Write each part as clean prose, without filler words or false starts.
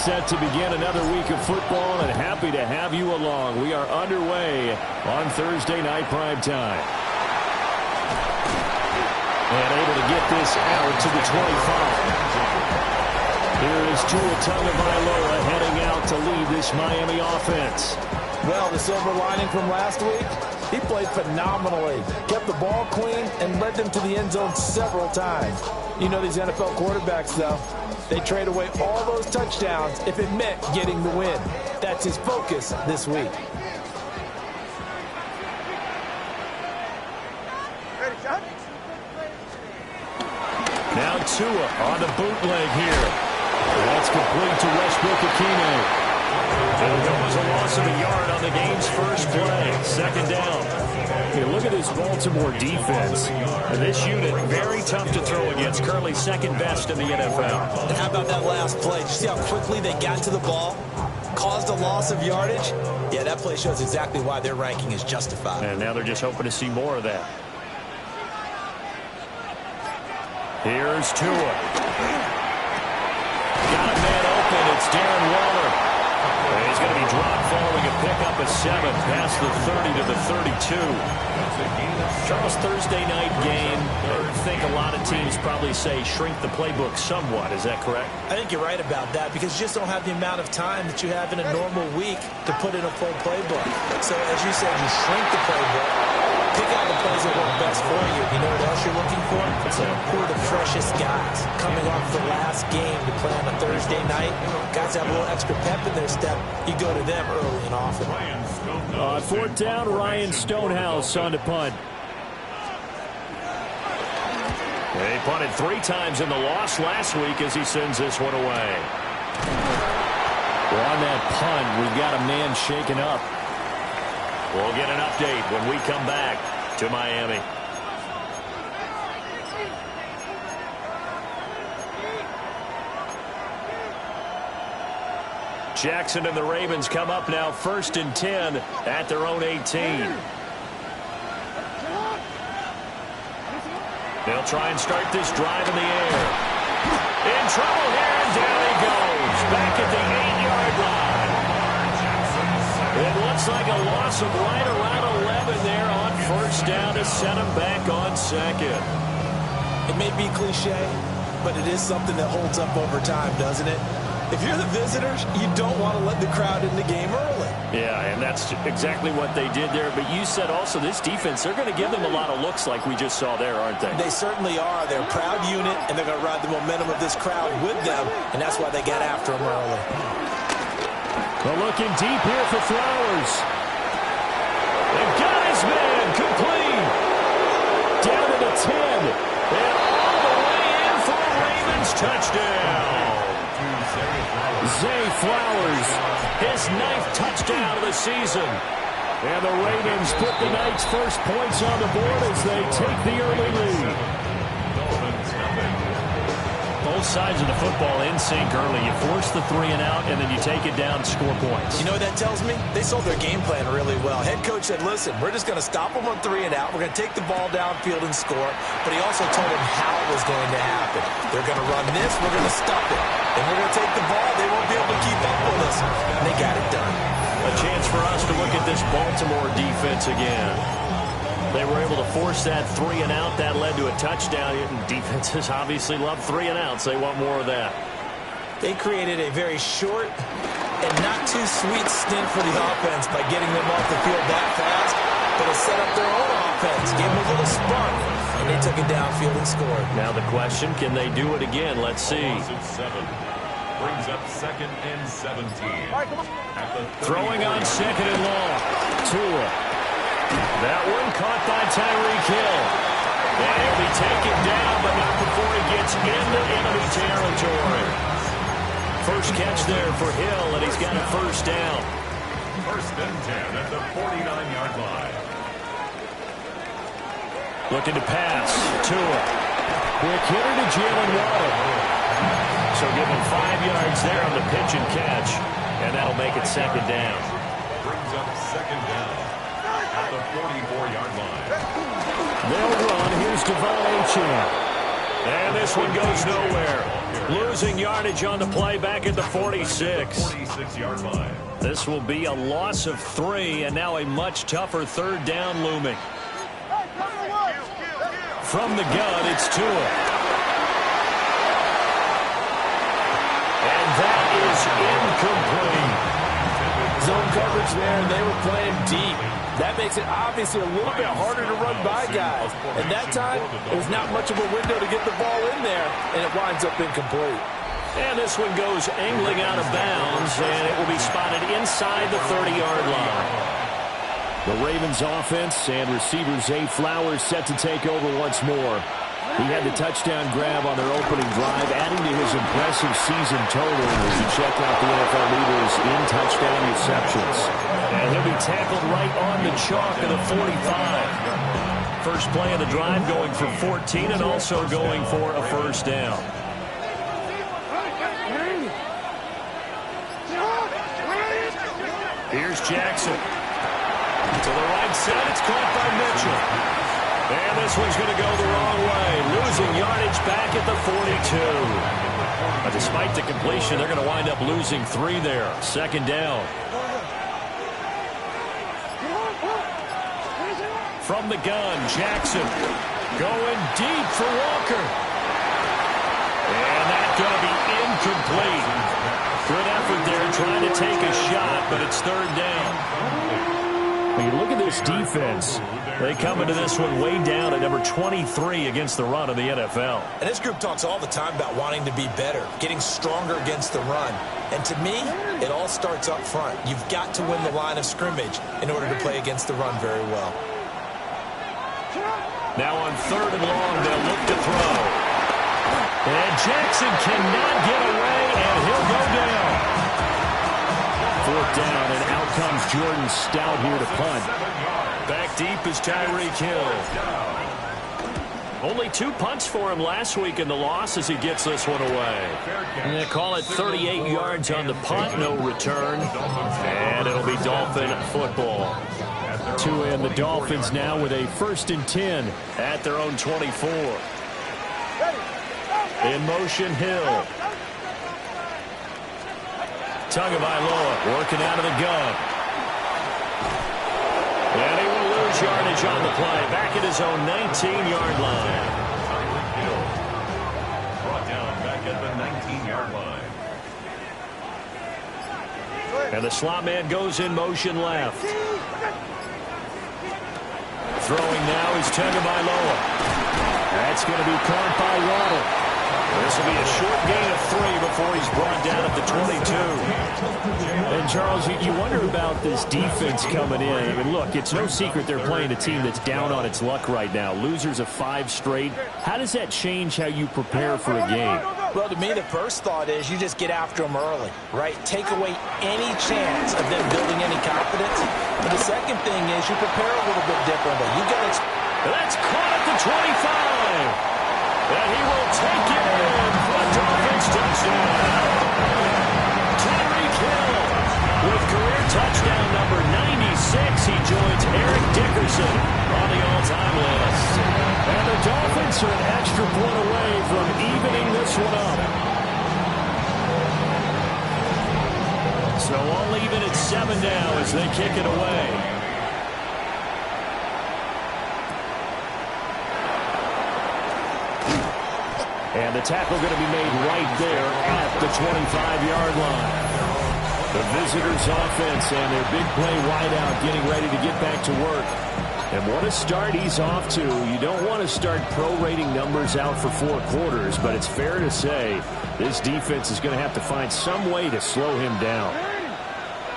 set to begin another week of football, and happy to have you along. We are underway on Thursday night prime time. And able to get this out to the 25. Here is Tua Tagovailoa heading out to lead this Miami offense. Well, the silver lining from last week, he played phenomenally. Kept the ball clean and led them to the end zone several times. You know these NFL quarterbacks, though. They trade away all those touchdowns if it meant getting the win. That's his focus this week. Now Tua on the bootleg here. That's complete to Westbrook-Ikhine. There was a loss of a yard on the game's first play. Second down. Hey, look at this Baltimore defense. And this unit, very tough to throw against. Currently second best in the NFL. And how about that last play? Did you see how quickly they got to the ball? Caused a loss of yardage? Yeah, that play shows exactly why their ranking is justified. And now they're just hoping to see more of that. Here's Tua. Got a man open. It's Darren Waller. And he's going to be dropped following a pickup of 7 past the 30 to the 32. Charles, Thursday night game. I think a lot of teams probably say shrink the playbook somewhat. Is that correct? I think you're right about that because you just don't have the amount of time that you have in a normal week to put in a full playbook. So as you said, you shrink the playbook. Pick out the plays that work best for you. You know what else you're looking for? Who are the freshest guys coming off the last game to play on a Thursday night? Guys have a little extra pep in their step. You go to them early and often. On fourth down, Ryan Stonehouse on to punt. They punted 3 times in the loss last week as he sends this one away. Well, on that punt, we've got a man shaken up. We'll get an update when we come back to Miami. Jackson and the Ravens come up now 1st and 10 at their own 18. They'll try and start this drive in the air. In trouble here, and down he goes. Back at the 8-yard line. It looks like a loss of right around 11 there on first down to set him back on second. It may be cliche, but it is something that holds up over time, doesn't it? If you're the visitors, you don't want to let the crowd in the game early. Yeah, and that's exactly what they did there. But you said also this defense, they're going to give them a lot of looks like we just saw there, aren't they? They certainly are. They're a proud unit, and they're going to ride the momentum of this crowd with them, and that's why they got after them early. Well, looking deep here for Flowers. They've got his man complete. Down to the 10. And all the way in for a Ravens touchdown. Zay Flowers, his 9th touchdown of the season. And the Ravens put the night's first points on the board as they take the early lead. Both sides of the football in sync early. You force the 3 and out, and then you take it down, score points. You know what that tells me? They sold their game plan really well. Head coach said, listen, we're just going to stop them on 3 and out. We're going to take the ball downfield and score. But he also told them how it was going to happen. They're going to run this. We're going to stop it. Then we're going to take the ball. They won't be able to keep up with us. And they got it done. A chance for us to look at this Baltimore defense again. They were able to force that 3 and out. That led to a touchdown. Defenses obviously love 3 and outs. They want more of that. They created a very short and not too sweet stint for the offense by getting them off the field that fast. But it set up their own offense, gave them a little spark, and they took it downfield and scored. Now the question, can they do it again? Let's see. Brings up 2nd and 17. Throwing on 2nd and long. Tua. That one caught by Tyreek Hill. And he'll be taken down, but not before he gets into enemy territory. First catch there for Hill, and he's got a first down. 1st and 10 at the 49-yard line. Looking to pass. Tua. Quick hitter to Jalen Waddle. So give him 5 yards there on the pitch and catch, and that'll make it 2nd down. Brings up 2nd down at the 44-yard line. They'll run. Here's Devon Achane. And this one goes nowhere. Losing yardage on the play back at the 46. 46-yard line. This will be a loss of 3, and now a much tougher third down looming. From the gun, it's Tua. And that is incomplete. Zone coverage there, and they were playing deep. That makes it obviously a little bit harder to run by guys. And that time, it was not much of a window to get the ball in there, and it winds up incomplete. And this one goes angling out of bounds, and it will be spotted inside the 30-yard line. The Ravens offense and receiver Zay Flowers set to take over once more. He had the touchdown grab on their opening drive, adding to his impressive season total as he checked out the NFL leaders in touchdown receptions. And he'll be tackled right on the chalk of the 45. First play of the drive going for 14 and also going for a first down. Here's Jackson. To the right side, it's caught by Mitchell. And this one's going to go the wrong way. Losing yardage back at the 42. But despite the completion, they're going to wind up losing 3 there. Second down. From the gun, Jackson going deep for Walker. And that's going to be incomplete. Good effort there trying to take a shot, but it's third down. When you look at this defense, they come into this one way down at number 23 against the run of the NFL. And this group talks all the time about wanting to be better, getting stronger against the run. And to me, it all starts up front. You've got to win the line of scrimmage in order to play against the run very well. Now on third and long, they'll look to throw. And Jackson cannot get away, and he'll go down. Fourth down, and out comes Jordan Stout here to punt. Back deep is Tyreek Hill. Only 2 punts for him last week in the loss as he gets this one away. And they call it 38 yards on the punt, no return. And it'll be Dolphin football. Tua and the Dolphins now with a 1st and 10 at their own 24. In motion, Hill. Tagovailoa working out of the gun. And he will lose yardage on the play. Back at his own 19-yard line. Brought down back at the 19-yard line. And the slot man goes in motion left. Throwing now is Tagovailoa. That's going to be caught by Waddle. This will be a short gain of 3 before he's brought down at the 22. And, Charles, you wonder about this defense coming in. I mean, look, it's no secret they're playing a team that's down on its luck right now. Losers of 5 straight. How does that change how you prepare for a game? Well, to me, the first thought is you just get after them early, right? Take away any chance of them building any confidence. And the second thing is you prepare a little bit differently. You got to... That's caught at the 25. And he will take it in for a Dolphins touchdown. Tyreek Hill with career touchdown number 96. He joins Eric Dickerson on the all-time list. And the Dolphins are an extra point away from evening this one up. So all even at 7 now as they kick it away. And the tackle going to be made right there at the 25-yard line. The visitors' offense and their big play wideout getting ready to get back to work. And what a start he's off to. You don't want to start prorating numbers out for 4 quarters, but it's fair to say this defense is going to have to find some way to slow him down.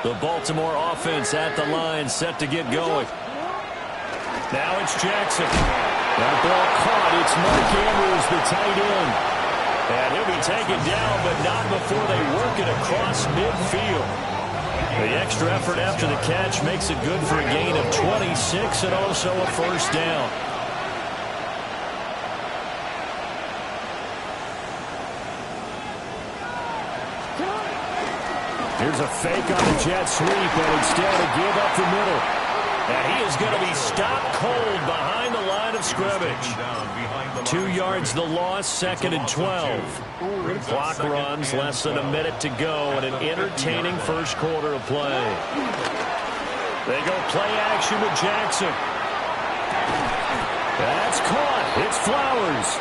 The Baltimore offense at the line set to get going. Now it's Jackson. That ball caught. It's Mark Andrews, the tight end. And he'll be taken down, but not before they work it across midfield. The extra effort after the catch makes it good for a gain of 26 and also a first down. Here's a fake on the jet sweep, and instead a give up the middle. And he is going to be stopped cold behind the line line of scrimmage. 2 yards the loss, 2nd and 12. Clock runs, less than a minute to go, and an entertaining first quarter of play. They go play action to Jackson. That's caught. It's Flowers.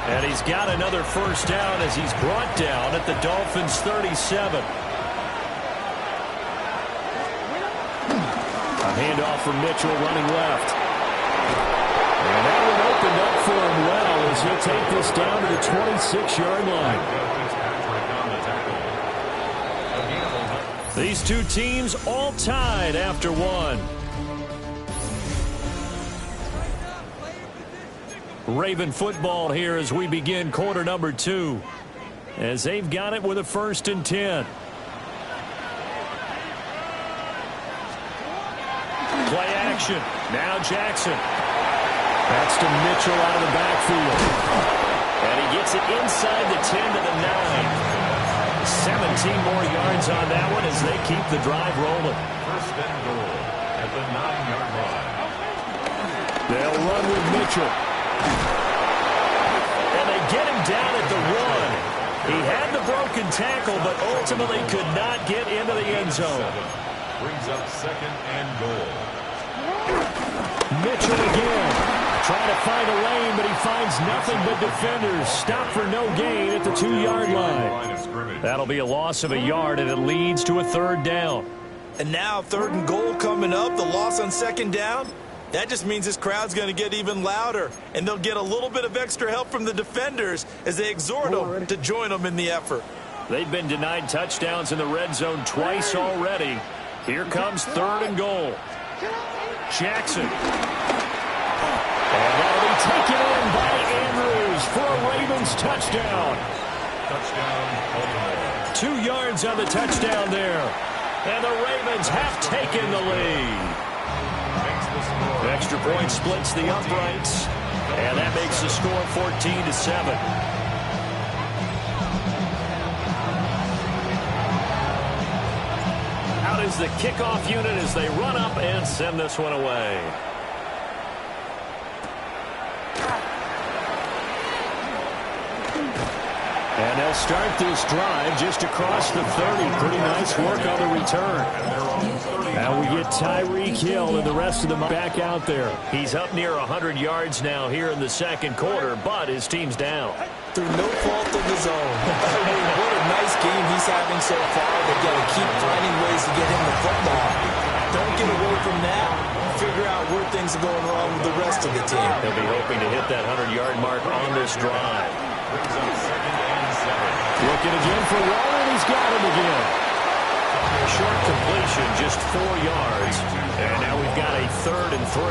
And he's got another first down as he's brought down at the Dolphins' 37. A handoff from Mitchell running left. And that one opened up for him well as he'll take this down to the 26-yard line. These two teams all tied after one. Raven football here as we begin quarter number 2. As they've got it with a 1st and 10. Play action. Now Jackson. That's to Mitchell out of the backfield. And he gets it inside the 10 to the 9. 17 more yards on that one as they keep the drive rolling. 1st and goal at the 9-yard line. They'll run with Mitchell. And they get him down at the 1. He had the broken tackle, but ultimately could not get into the end zone. Brings up 2nd and goal. Mitchell again. Trying to find a lane, but he finds nothing but defenders. Stop for no gain at the 2-yard line. That'll be a loss of a yard, and it leads to a 3rd down. And now 3rd and goal coming up. The loss on 2nd down. That just means this crowd's going to get even louder, and they'll get a little bit of extra help from the defenders as they exhort them to join them in the effort. They've been denied touchdowns in the red zone twice already. Here comes 3rd and goal. Jackson. And that'll be taken in by Andrews for a Ravens touchdown. Touchdown, Baltimore. 2 yards on the touchdown there. And the Ravens have taken the lead. Extra point splits the uprights. And that makes the score 14-7. Out is the kickoff unit as they run up and send this one away. And they'll start this drive just across the 30. Pretty nice work on the return. Now we get Tyreek Hill and the rest of them back out there. He's up near 100 yards now here in the 2nd quarter, but his team's down. Through no fault of his own. I mean, what a nice game he's having so far. They've got to keep finding ways to get him the football. Don't get away from that. Figure out where things are going wrong with the rest of the team. He'll be hoping to hit that 100-yard mark on this drive. Looking again for Waller, and he's got him again. Short completion, just 4 yards. And now we've got a 3rd and 3.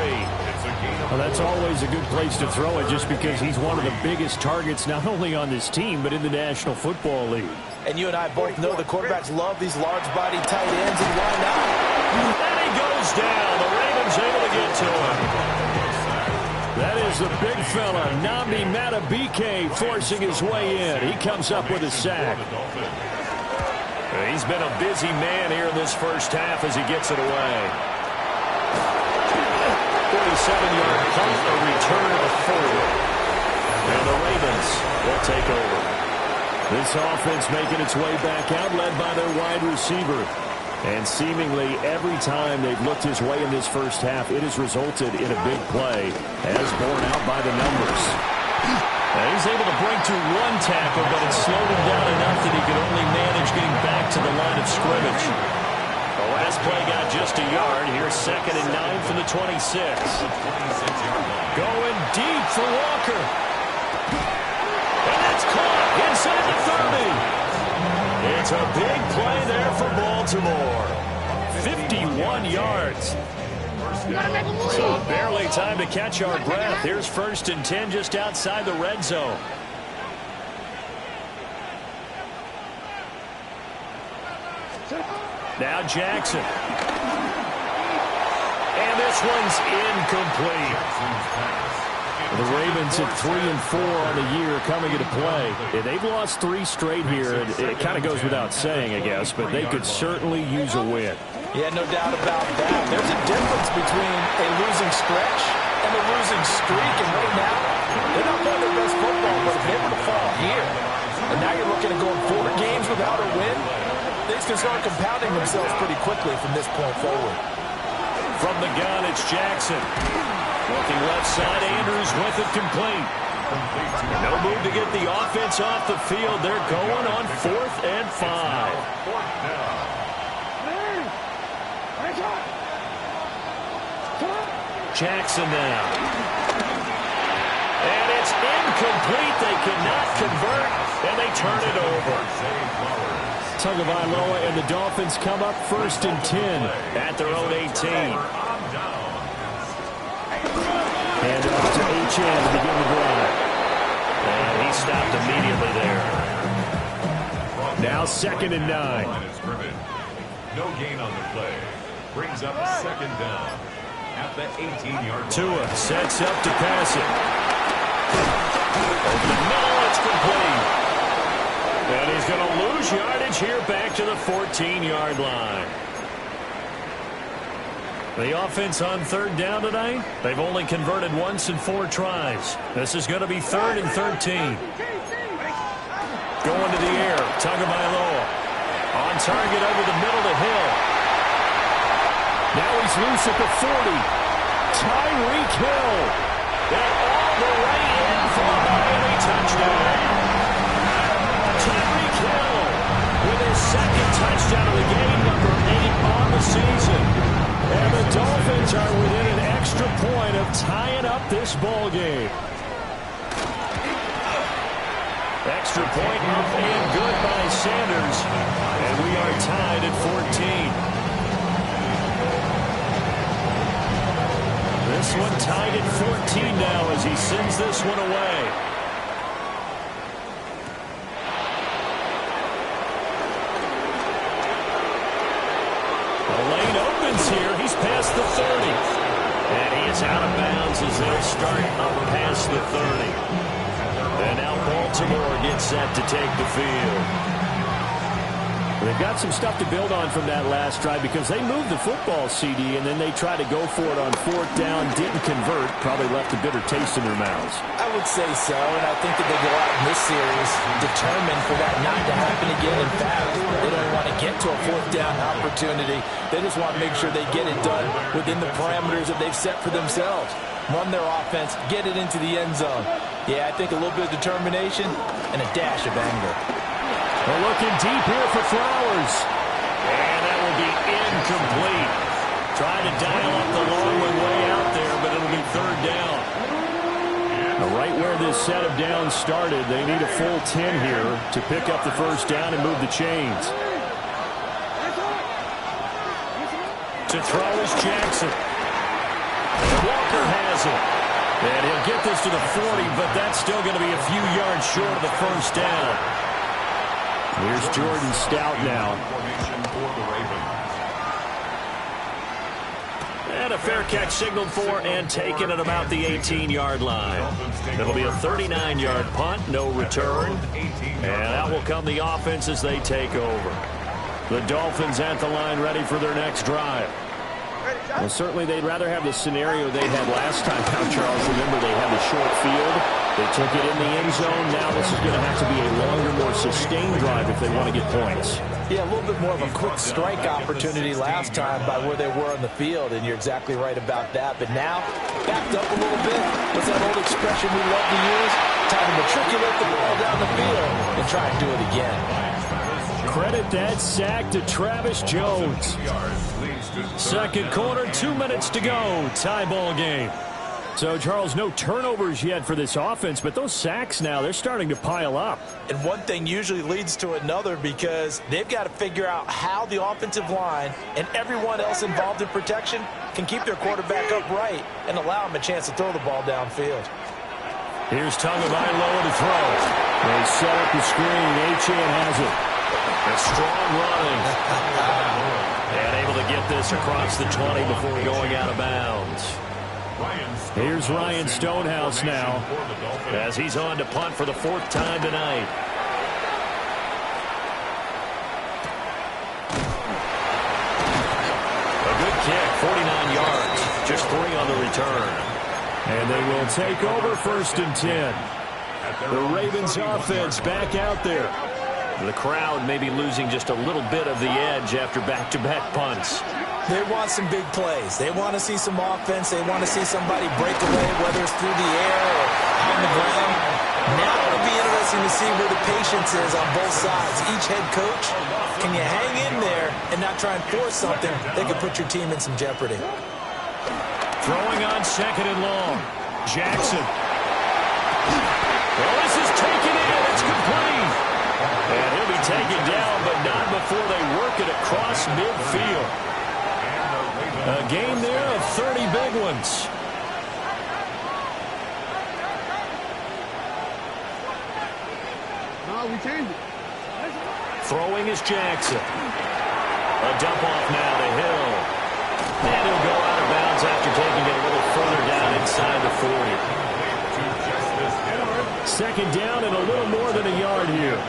Well, that's always a good place to throw it just because he's one of the biggest targets not only on this team but in the National Football League. And you and I both know the quarterbacks love these large-body tight ends, and why not? And he goes down. The Ravens able to get to him. That is the big fella, Nnamdi Madubuike, forcing his way in. He comes up with a sack. He's been a busy man here in this first half as he gets it away. 47-yard punt, a return of 4. And the Ravens will take over. This offense making its way back out, led by their wide receiver. And seemingly every time they've looked his way in this first half, it has resulted in a big play, as borne out by the numbers. Now he's able to break through 1 tackle, but it slowed him down enough that he could only manage getting back to the line of scrimmage. The last play got just a yard. Here's 2nd and 9 from the 26. Going deep for Walker. And that's caught inside the 30. It's a big play there for Baltimore. 51 yards. So barely time to catch our breath. Here's 1st and 10 just outside the red zone. Now Jackson. And this one's incomplete. The Ravens at 3-4 on the year coming into play. Yeah, they've lost 3 straight here. It kind of goes without saying, I guess, but they could certainly use a win. Yeah, no doubt about that. There's a difference between a losing stretch and a losing streak, and right now, they're not playing their best football, but if they were to fall here, and now you're looking at going 4 games without a win, things can start compounding themselves pretty quickly from this point forward. From the gun, it's Jackson. Looking left side, Andrews with it complete. No move to get the offense off the field. They're going on 4th and 5. Jackson now. And it's incomplete. They cannot convert, and they turn it over. Tagovailoa and the Dolphins come up 1st and 10 at their own 18. And off to Achane to begin the drive. And he stopped immediately there. Now 2nd and 9. No gain on the play. Brings up a 2nd down at the 18-yard line. Tua sets up to pass it. Over the middle, it's complete. And he's going to lose yardage here back to the 14-yard line. The offense on 3rd down tonight, they've only converted once in 4 tries. This is going to be 3rd and 13. Going to the air, Tagovailoa. On target over the middle to Hill. Now he's loose at the 40. Tyreek Hill. And all the way in for a Miami touchdown. Tyreek Hill with his 2nd touchdown of the game, number 8 on the season. And the Dolphins are within an extra point of tying up this ball game. Extra point up and good by Sanders. And we are tied at 14. This one tied at 14 now as he sends this one away. The lane opens here. He's past the 30. And he is out of bounds as they'll start up past the 30. And now Baltimore gets set to take the field. They've got some stuff to build on from that last drive because they moved the football, CD, and then they tried to go for it on 4th down, didn't convert, probably left a bitter taste in their mouths. I would say so, and I think that they go out in this series determined for that not to happen again. In fact, they don't want to get to a 4th down opportunity. They just want to make sure they get it done within the parameters that they've set for themselves. Run their offense, get it into the end zone. Yeah, I think a little bit of determination and a dash of anger. They're looking deep here for Flowers. And that will be incomplete. Trying to dial up the long one way out there, but it'll be 3rd down. Now, right where this set of downs started, they need a full 10 here to pick up the 1st down and move the chains. To throw is Jackson. Walker has it. And he'll get this to the 40, but that's still going to be a few yards short of the 1st down. Here's Jordan Stout now. And a fair catch signaled for and taken at about the 18-yard line. It'll be a 39-yard punt, no return. And out will come the offense as they take over. The Dolphins at the line ready for their next drive. Well, certainly they'd rather have the scenario they had last time out, Charles. Remember, they had the short field. They took it in the end zone. Now this is going to have to be a longer, more sustained drive if they want to get points. Yeah, a little bit more of a quick strike opportunity last time by where they were on the field, and you're exactly right about that. But now, backed up a little bit. What's that old expression we love to use? Time to matriculate the ball down the field and try and do it again. Credit that sack to Travis Jones. 2nd quarter, 2 minutes to go. Tie ball game. So, Charles, no turnovers yet for this offense, but those sacks now, they're starting to pile up. And one thing usually leads to another because they've got to figure out how the offensive line and everyone else involved in protection can keep their quarterback upright and allow him a chance to throw the ball downfield. Here's Tagovailoa to throw. They set up the screen. Achane has it. A strong running. And able to get this across the 20 before going out of bounds. Here's Ryan Stonehouse now as he's on to punt for the 4th time tonight. A good kick, 49 yards, just 3 on the return. And they will take over 1st and 10. The Ravens offense back out there. The crowd may be losing just a little bit of the edge after back-to-back punts. They want some big plays. They want to see some offense. They want to see somebody break away, whether it's through the air or on the ground. Now it'll be interesting to see where the patience is on both sides. Each head coach, can you hang in there and not try and force something that could put your team in some jeopardy? Throwing on 2nd and long. Jackson. Well, this is taken in. It's complete. And he'll be taken down, but not before they work it across midfield. A gain there of 30 big ones. No, we changed it. Throwing is Jackson. A dump off now to Hill. And he'll go out of bounds after taking it a little further down inside the 40. 2nd down and a little more than a yard here.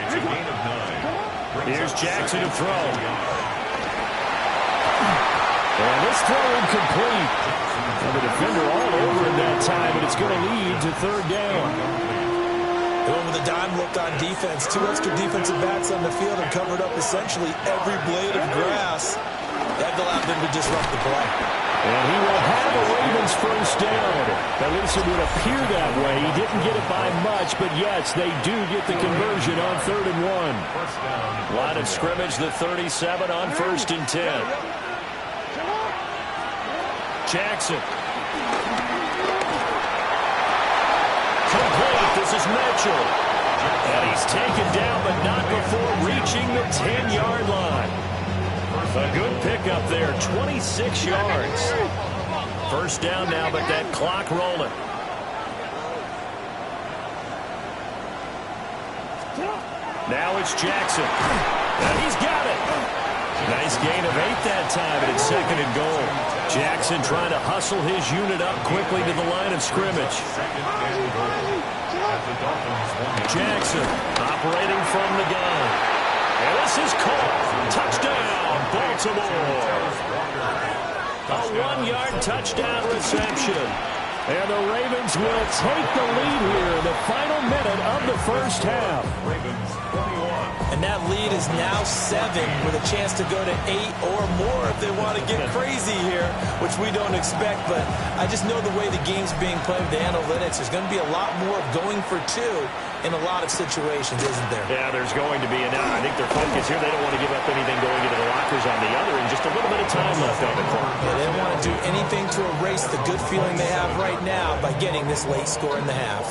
It's a gain of 9. Here's Jackson to throw. And this throw incomplete. And the defender all over him that time, and it's going to lead to 3rd down. Going with a dime look on defense. 2 extra defensive backs on the field and covered up essentially every blade of grass. That allowed them to disrupt the play. And he will have a Ravens 1st down. At least it would appear that way. He didn't get it by much, but yes, they do get the conversion on 3rd and 1. Line of scrimmage, the 37 on 1st and 10. Jackson. Complete. This is Mitchell. And he's taken down, but not before reaching the 10-yard line. A good pickup there, 26 yards. 1st down now, but that clock rolling. Now it's Jackson. And he's got it. Nice gain of 8 that time, and it's 2nd and goal. Jackson trying to hustle his unit up quickly to the line of scrimmage. Jackson operating from the gun. And this is caught. Touchdown, Baltimore. A 1-yard touchdown reception. And the Ravens will take the lead here in the final minute of the 1st half. And that lead is now 7 with a chance to go to 8 or more if they want to get crazy here, which we don't expect. But I just know the way the game's being played with the analytics, there's going to be a lot more going for 2 in a lot of situations, isn't there? Yeah, there's going to be. And I think their focus here, they don't want to give up anything going into the lockers on the other, and just a little bit of time left on the clock. Yeah, they don't want to do anything to erase the good feeling they have right now by getting this late score in the half.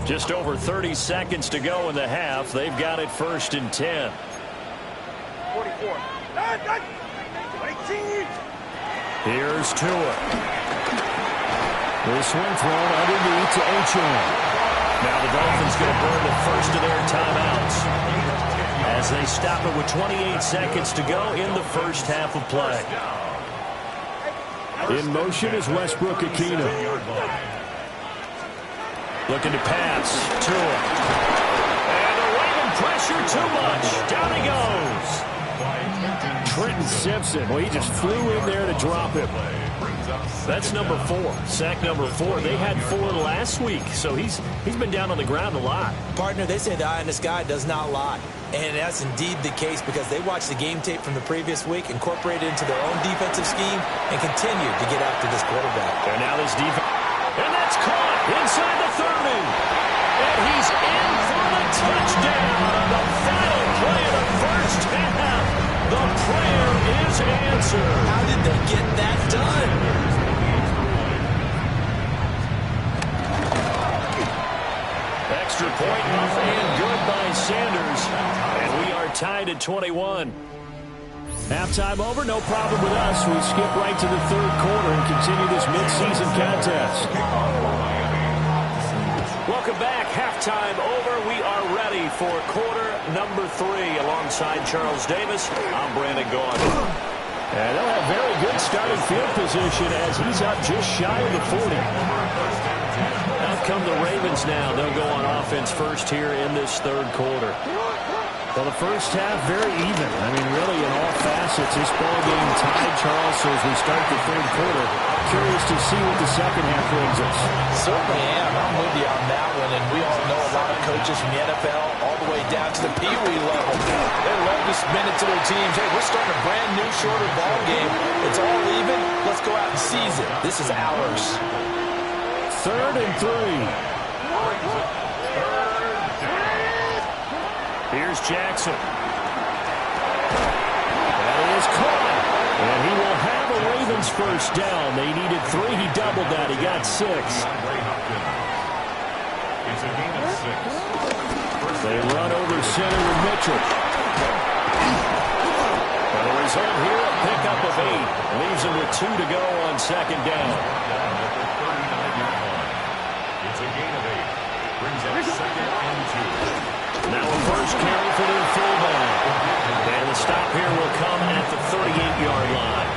Just over 30 seconds to go in the half. They've got it 1st and 10. 44. Here's Tua. This one thrown underneath to Achane. Now the Dolphins going to burn the first of their timeouts as they stop it with 28 seconds to go in the 1st half of play. In motion is Westbrook-Ikhine. Looking to pass. Tua. And the Raven pressure too much. Down he goes. Trenton Simpson. Well, he just flew in there to drop him. That's number 4. Sack number 4. They had 4 last week, so he's been down on the ground a lot. Partner, they say the eye in the sky does not lie. And that's indeed the case because they watched the game tape from the previous week, incorporated it into their own defensive scheme, and continued to get after this quarterback. And now this defense. And that's caught inside the 30. And he's in for the touchdown on the final play of the 1st half. The prayer is answered. How did they get that done? Extra point up and good by Sanders. And we are tied at 21. Halftime over, no problem with us. We skip right to the 3rd quarter and continue this midseason contest. Welcome back. Halftime over. We are ready for quarter number 3 alongside Charles Davis. I'm Brandon Gaudin. And they'll have very good starting field position as he's up just shy of the 40. Out come the Ravens now. They'll go on offense first here in this 3rd quarter. Well, the first half, very even. I mean, really, in all facets, this ball game tied, Charles. So as we start the third quarter, curious to see what the second half brings us. Certainly am. I'm with you on that one. And we all know a lot of coaches from the NFL all the way down to the Pee Wee level. They love to spin it to their teams. Hey, we're starting a brand new, shorter ball game. It's all even. Let's go out and seize it. This is ours. 3rd and 3. Here's Jackson. That is caught. And he will have a Ravens first down. They needed 3. He doubled that. He got 6. It's a gain of 6. They run over center with Mitchell. Well, the result here, a pickup of 8. Leaves him with 2 to go on second down. It's a gain of 8. Brings up 2nd and 2. Now a first carry for their fullback. And the stop here will come at the 38-yard line.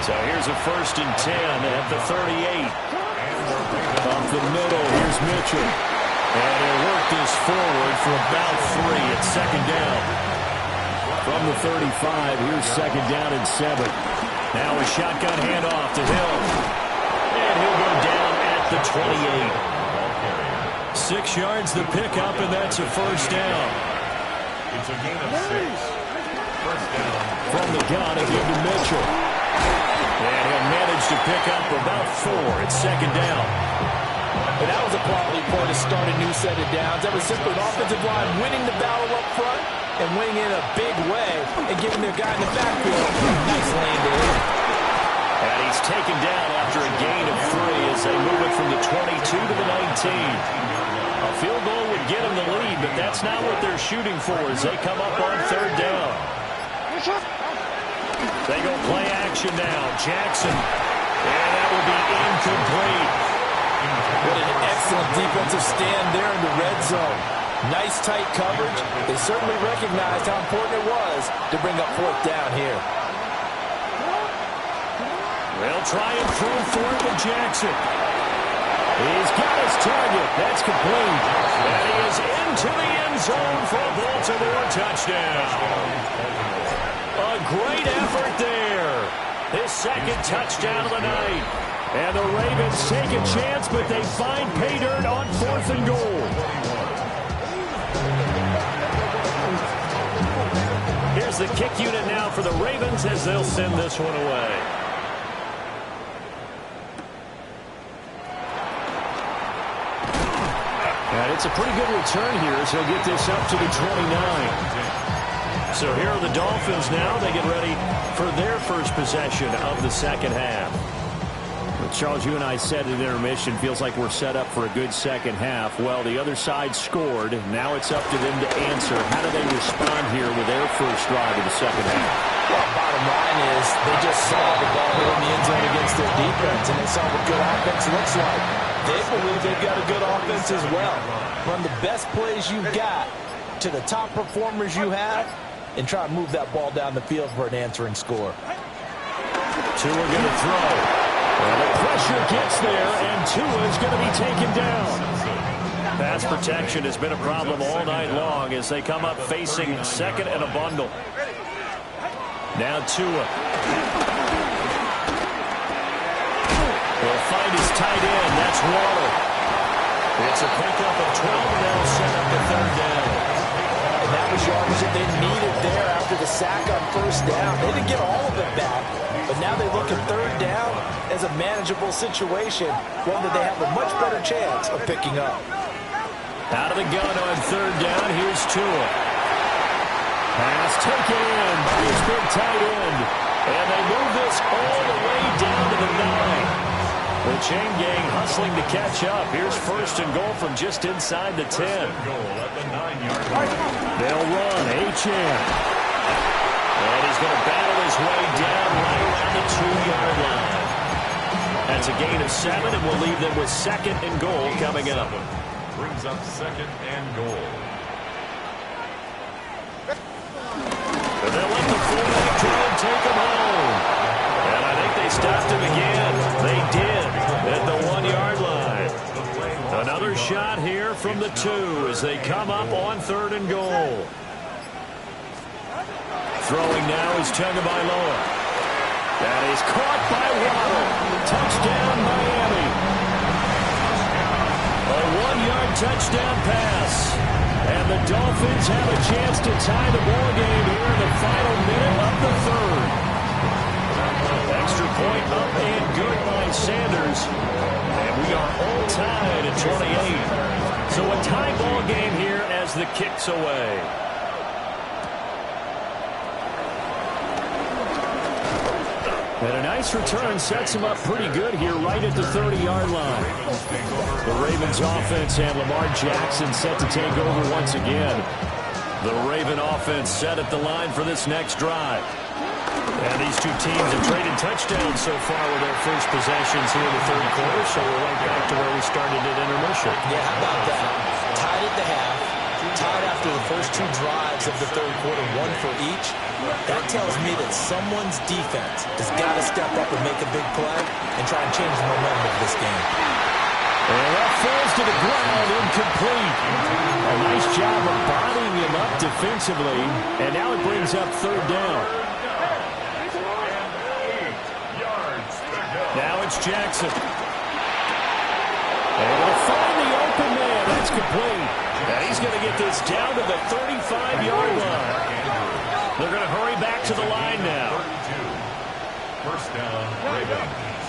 So here's a 1st and 10 at the 38. Up the middle, here's Mitchell. And he'll work this forward for about 3 at second down. From the 35, here's second down and 7. Now a shotgun handoff to Hill. And he'll go down at the 28. 6 yards the pickup, and that's a first down. It's a gain of 6. First down. From the gun, again to Mitchell. And he'll manage to pick up about 4 at second down. And that was a quality play to start a new set of downs. That was simply an offensive line winning the battle up front and winning in a big way and giving their guy in the backfield a nice lane to hit. And he's taken down after a gain of 3 as they move it from the 22 to the 19. A field goal would get them the lead, but that's not what they're shooting for as they come up on third down. They go play action now. Jackson. And that will be incomplete. What an excellent defensive stand there in the red zone. Nice tight coverage. They certainly recognized how important it was to bring up 4th down here. They'll try and throw for it with Jackson. He's got his target. That's complete. And he is into the end zone for a Baltimore touchdown. A great effort there. His 2nd touchdown of the night. And the Ravens take a chance, but they find pay dirt on 4th and goal. Here's the kick unit now for the Ravens as they'll send this one away. And it's a pretty good return here as he'll get this up to the 29. So here are the Dolphins now. They get ready for their first possession of the second half. Well, Charles, you and I said at intermission, feels like we're set up for a good second half. Well, the other side scored. Now it's up to them to answer. How do they respond here with their first drive of the second half? Well, bottom line is they just saw the ball go in the end zone against their defense, and they saw what good offense looks like. They believe they've got a good offense as well. Run the best plays you've got to the top performers you have and try to move that ball down the field for an answering score. Tua going to throw. Well, the pressure gets there, and Tua is going to be taken down. Pass protection has been a problem all night long as they come up facing 2nd and a bundle. Now Tua. He'll find his tight end. That's Waller. It's a pickup of 12, and that'll set up the 3rd down. And that was yardage that they needed there after the sack on 1st down. They didn't get all of it back, but now they look at 3rd down as a manageable situation, one that they have a much better chance of picking up. Out of the gun on 3rd down, here's Tua. Pass taken in by his big tight end. And they move this all the way down to the 9. The chain gang hustling to catch up. Here's 1st and goal from just inside the 10. They'll run. Achane. And he's going to battle his way down right around the 2-yard line. That's a gain of 7, and we'll leave them with 2nd and goal coming up. Brings up 2nd and goal. And they'll let the fullback try and take him home. And I think they stopped him again. They did at the 1-yard line. Another shot here from the 2 as they come up on 3rd and goal. Throwing now is Tagovailoa. That is caught by Waddle. Touchdown, Miami. A 1-yard touchdown pass. And the Dolphins have a chance to tie the ball game here in the final minute of the third. Extra point up and good by Sanders. And we are all tied at 28. So a tie ball game here as the kick's away. And a nice return sets him up pretty good here right at the 30-yard line. The Ravens offense and Lamar Jackson set to take over once again. The Raven offense set at the line for this next drive. And these two teams have traded touchdowns so far with their first possessions here in the third quarter, so we're right back to where we started at intermission. Yeah, how about that? Tied at the half, tied after the first two drives of the third quarter, one for each. That tells me that someone's defense has got to step up and make a big play and try and change the momentum of this game. And that falls to the ground, incomplete. A nice job of bodying him up defensively, and now it brings up third down. Now it's Jackson. And they'll find the open man. That's complete. And he's going to get this down to the 35-yard line. They're going to hurry back to the line now. First down, Ravens.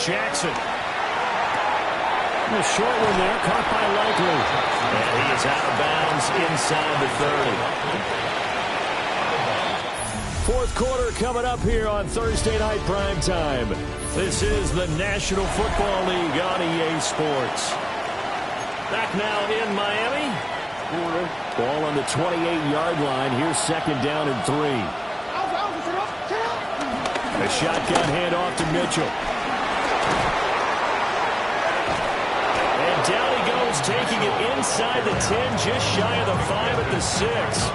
Jackson. A short one there, caught by Likely. And he is out of bounds inside the 30. Fourth quarter coming up here on Thursday Night Primetime. This is the National Football League on EA Sports. Back now in Miami. Ball on the 28-yard line. Here's second down and 3. A shotgun handoff to Mitchell. And down he goes, taking it inside the 10, just shy of the 5 at the 6.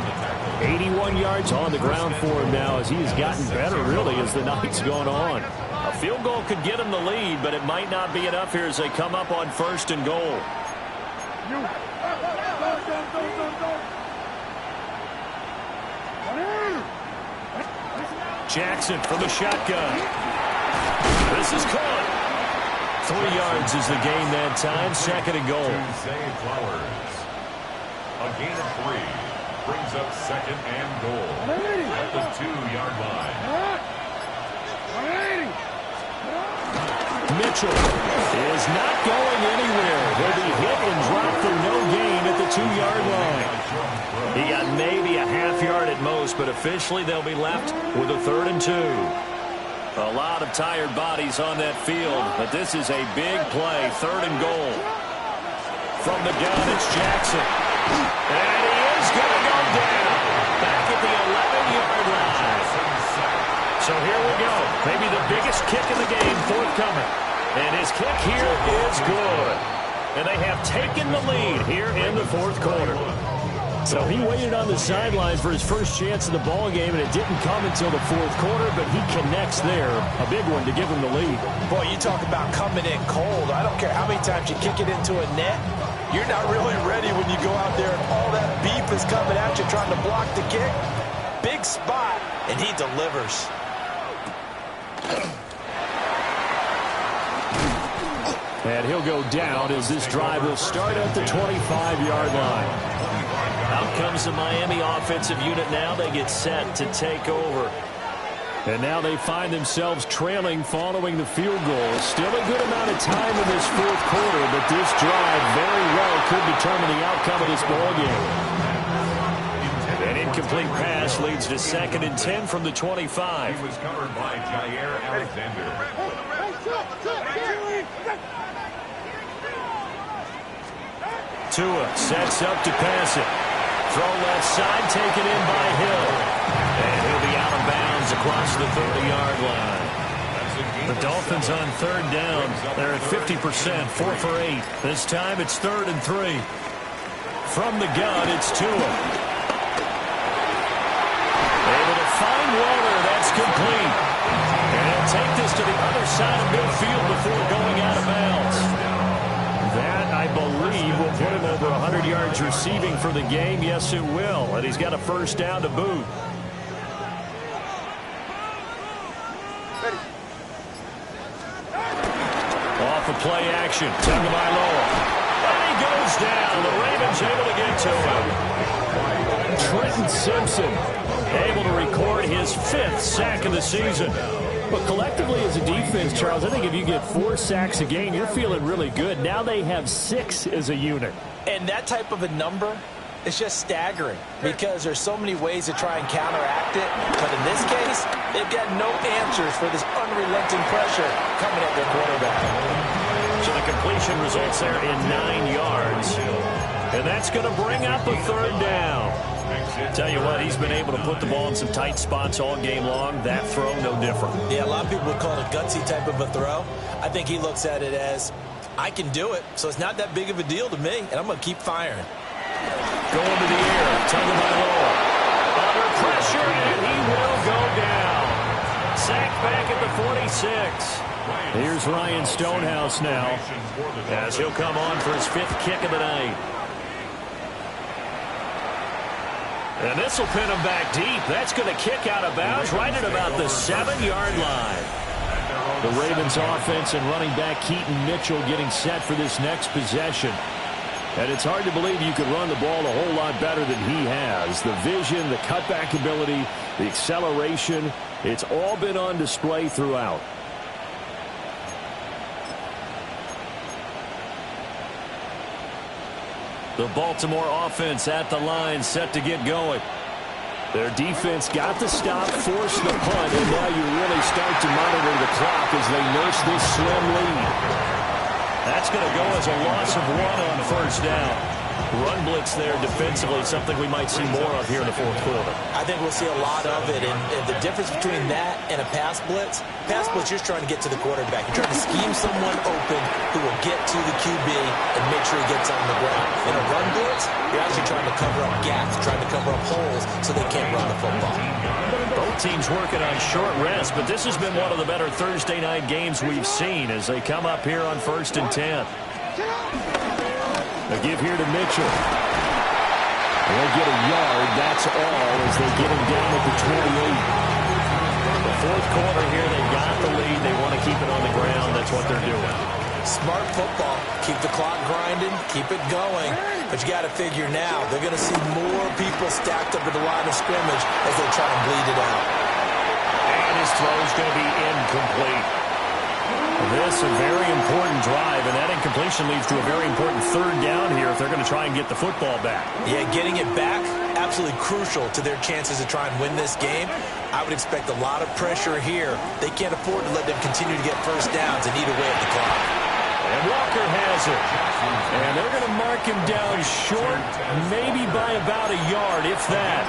81 yards on the ground for him now as he has gotten better, really, as the night's gone on. A field goal could get him the lead, but it might not be enough here as they come up on first and goal. Jackson from the shotgun. This is caught. 3 yards is the gain that time. Second and goal. Zay Flowers. A gain of 3. Brings up second and goal at the 2-yard line. Mitchell is not going anywhere. He'll be hit and dropped for no gain at the 2-yard line. He got maybe a half yard at most, but officially they'll be left with a 3rd and 2. A lot of tired bodies on that field, but this is a big play. 3rd and goal. From the gun, it's Jackson. And he is going to go down. Back at the 11-yard line. So here we go. Maybe the biggest kick of the game forthcoming. And his kick here is good. And they have taken the lead here in the fourth quarter. So he waited on the sideline for his first chance in the ball game, and it didn't come until the fourth quarter, but he connects there. A big one to give him the lead. Boy, you talk about coming in cold. I don't care how many times you kick it into a net. You're not really ready when you go out there and all that beef is coming at you trying to block the kick. Big spot, and he delivers. And he'll go down as this drive will start at the 25-yard line. Out comes the Miami offensive unit now. They get set to take over. And now they find themselves trailing following the field goal. Still a good amount of time in this fourth quarter, but this drive very well could determine the outcome of this ballgame. An incomplete pass leads to 2nd and 10 from the 25. He was covered by Jair Alexander. Tua sets up to pass it. Throw left side, taken in by Hill. And he'll be out of bounds across the 30-yard line. The Dolphins on 3rd down. They're at 50%, 4 for 8. This time it's 3rd and 3. From the gun, it's Tua. Able to find Waller. That's complete. And he'll take this to the other side of midfield before going out of bounds. That, I believe, will put him over 100 yards receiving for the game. Yes, it will. And he's got a first down to boot. Off of play action. Tagovailoa. And he goes down. The Ravens able to get to him. Trenton Simpson able to record his 5th sack of the season. But collectively as a defense, Charles, I think if you get 4 sacks a game, you're feeling really good. Now they have 6 as a unit. And that type of a number is just staggering because there's so many ways to try and counteract it. But in this case, they've got no answers for this unrelenting pressure coming at their quarterback. So the completion results there in 9 yards. And that's going to bring up a 3rd down. Tell you what, he's been able to put the ball in some tight spots all game long. That throw, no different. Yeah, a lot of people would call it a gutsy type of a throw. I think he looks at it as, I can do it, so it's not that big of a deal to me, and I'm going to keep firing. Going to the air, Tagovailoa. Under pressure, and he will go down. Sacked back at the 46. Here's Ryan Stonehouse now, as he'll come on for his 5th kick of the night. And this will pin him back deep. That's going to kick out of bounds right at about the 7-yard line. The Ravens offense and running back Keaton Mitchell getting set for this next possession. And it's hard to believe you could run the ball a whole lot better than he has. The vision, the cutback ability, the acceleration, it's all been on display throughout. The Baltimore offense at the line, set to get going. Their defense got the stop, forced the punt, and now you really start to monitor the clock as they nurse this slim lead. That's going to go as a loss of 1 on 1st down. Run blitz there defensively, something we might see more of here in the 4th quarter. I think we'll see a lot of it, and the difference between that and a pass blitz, you're trying to get to the quarterback. You're trying to scheme someone open who will get to the QB and make sure he gets on the ground. In a run blitz, you're actually trying to cover up gaps, trying to cover up holes so they can't run the football. Both teams working on short rest, but this has been one of the better Thursday night games we've seen as they come up here on 1st and 10. A give here to Mitchell. They'll get a yard, that's all, as they get him down at the 28. The 4th quarter here, they got the lead. They want to keep it on the ground. That's what they're doing. Smart football. Keep the clock grinding. Keep it going. But you got to figure now, they're going to see more people stacked up at the line of scrimmage as they try and bleed it out. And his throw is going to be incomplete. This a very important drive, and that incompletion leads to a very important 3rd down here if they're going to try and get the football back. Yeah, getting it back, absolutely crucial to their chances to try and win this game. I would expect a lot of pressure here. They can't afford to let them continue to get 1st downs and eat away at the clock. And Walker has it. And they're going to mark him down short, maybe by about a yard, if that.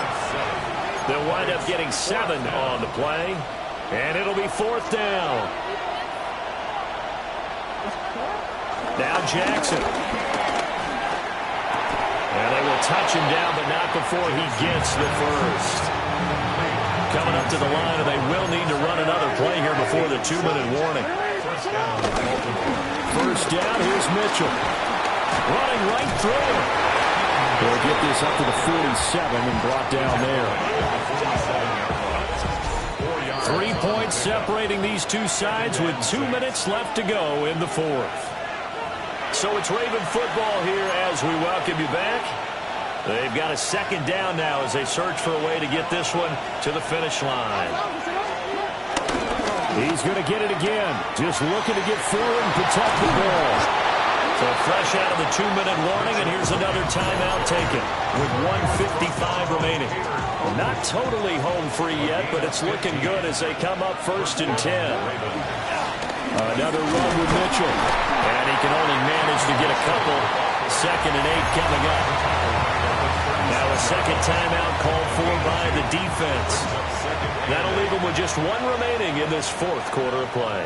They'll wind up getting 7 on the play, and it'll be 4th down. Now Jackson. And they will touch him down, but not before he gets the first. Coming up to the line, and they will need to run another play here before the 2-minute warning. 1st down, here's Mitchell. Running right through him. They'll get this up to the 47 and brought down there. 3 points separating these two sides with 2 minutes left to go in the 4th. So it's Raven football here as we welcome you back. They've got a 2nd down now as they search for a way to get this one to the finish line. He's going to get it again. Just looking to get forward and protect the ball. So fresh out of the 2-minute warning, and here's another timeout taken with 1:55 remaining. Not totally home free yet, but it's looking good as they come up 1st and 10. Another run with Mitchell. And he can only manage to get a couple. 2nd and 8 coming up. Now a 2nd timeout called for by the defense. That'll leave them with just 1 remaining in this 4th quarter of play.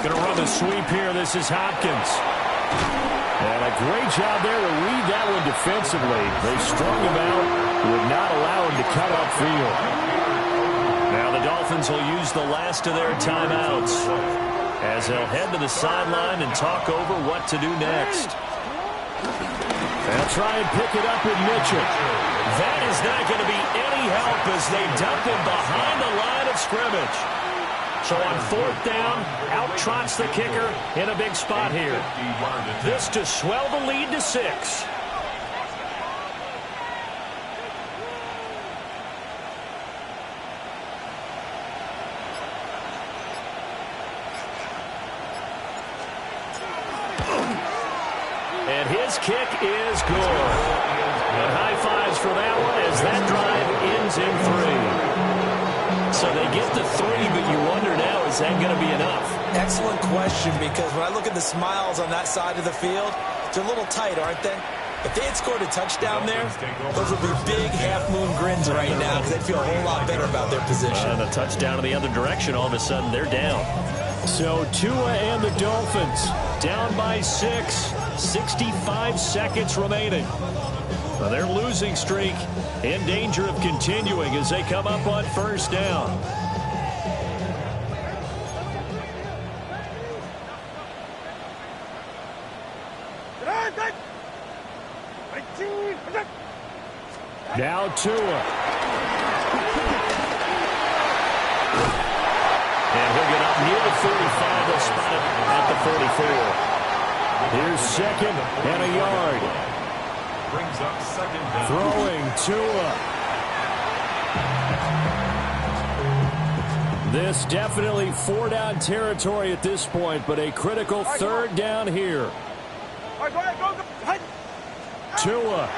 Going to run the sweep here. This is Hopkins. And a great job there to read that one defensively. They strung him out, would not allow him to cut upfield. Now the Dolphins will use the last of their timeouts. as they'll head to the sideline and talk over what to do next. They'll try and pick it up with Mitchell. That is not going to be any help as they dump him behind the line of scrimmage. So on fourth down, out trots the kicker in a big spot here. This to swell the lead to 6. And his kick is good. And high fives for that one as that drive ends in 3. So they get to 3, but you wonder now, is that going to be enough? Excellent question, because when I look at the smiles on that side of the field, they're a little tight, aren't they? If they had scored a touchdown there, those would be big half-moon grins right now because they'd feel a whole lot better about their position. And a touchdown in the other direction, all of a sudden they're down. So Tua and the Dolphins down by 6, 65 seconds remaining. Well, their losing streak in danger of continuing as they come up on first down. Now Tua. And he'll get up near the 45. They'll spot it at the 44. Here's second and a yard. Brings up second down. Throwing Tua. This definitely 4-down territory at this point, but a critical third down here. Tua.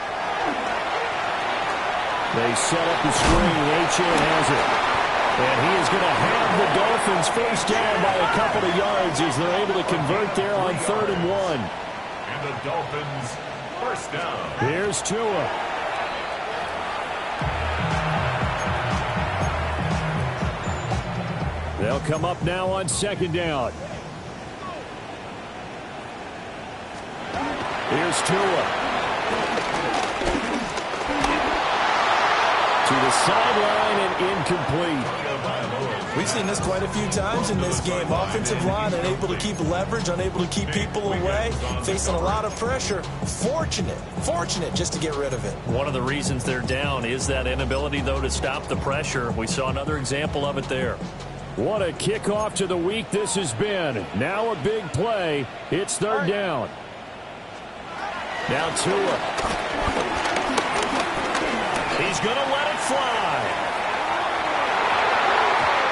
They set up the screen. Achane has it. And he is going to have the Dolphins first down by a couple of yards as they're able to convert there on 3rd and 1. And the Dolphins first down. Here's Tua. They'll come up now on 2nd down. Here's Tua. To the sideline and incomplete. We've seen this quite a few times in this game. Offensive line unable to keep leverage, unable to keep people away, facing a lot of pressure. Fortunate just to get rid of it. One of the reasons they're down is that inability, though, to stop the pressure. We saw another example of it there. What a kickoff to the week this has been. Now a big play. It's 3rd down. Now Tua. He's going to let it fly.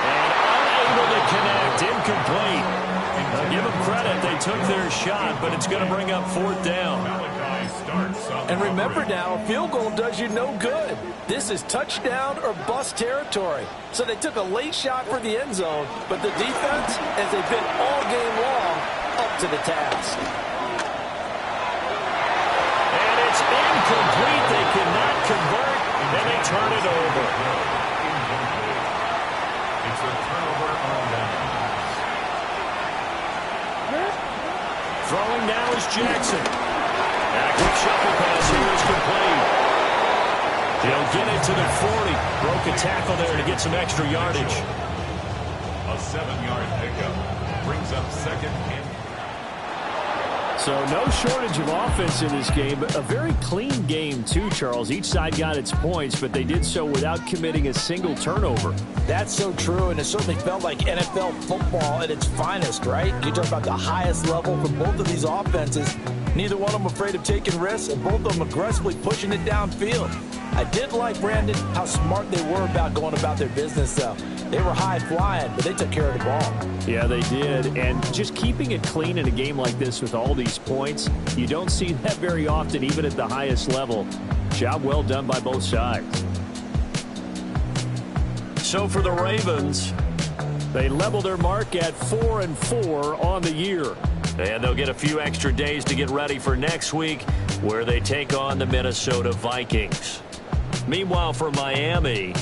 And unable to connect. Incomplete. Now give them credit. They took their shot, but it's going to bring up 4th down. And remember now, a field goal does you no good. This is touchdown or bust territory. So they took a late shot for the end zone, but the defense, as they've been all game long, up to the task. And it's incomplete. They cannot convert, and they turn it over. It's a turnover on downs. Throwing now is Jackson. And a quick shuffle pass here is complete. He'll get it to the 40. Broke a tackle there to get some extra yardage. A 7-yard pickup brings up 2nd and. So no shortage of offense in this game, but a very clean game too, Charles. Each side got its points, but they did so without committing a single turnover. That's so true, and it certainly felt like NFL football at its finest, right? You talk about the highest level for both of these offenses. Neither one of them afraid of taking risks, and both of them aggressively pushing it downfield. I did like, Brandon, how smart they were about going about their business, though. They were high-flying, but they took care of the ball. Yeah, they did. And just keeping it clean in a game like this with all these points, you don't see that very often, even at the highest level. Job well done by both sides. So for the Ravens, they level their mark at 4-4 on the year. and they'll get a few extra days to get ready for next week, where they take on the Minnesota Vikings. Meanwhile, for Miami,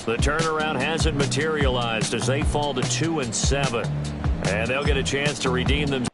the turnaround hasn't materialized as they fall to 2-7, and they'll get a chance to redeem themselves.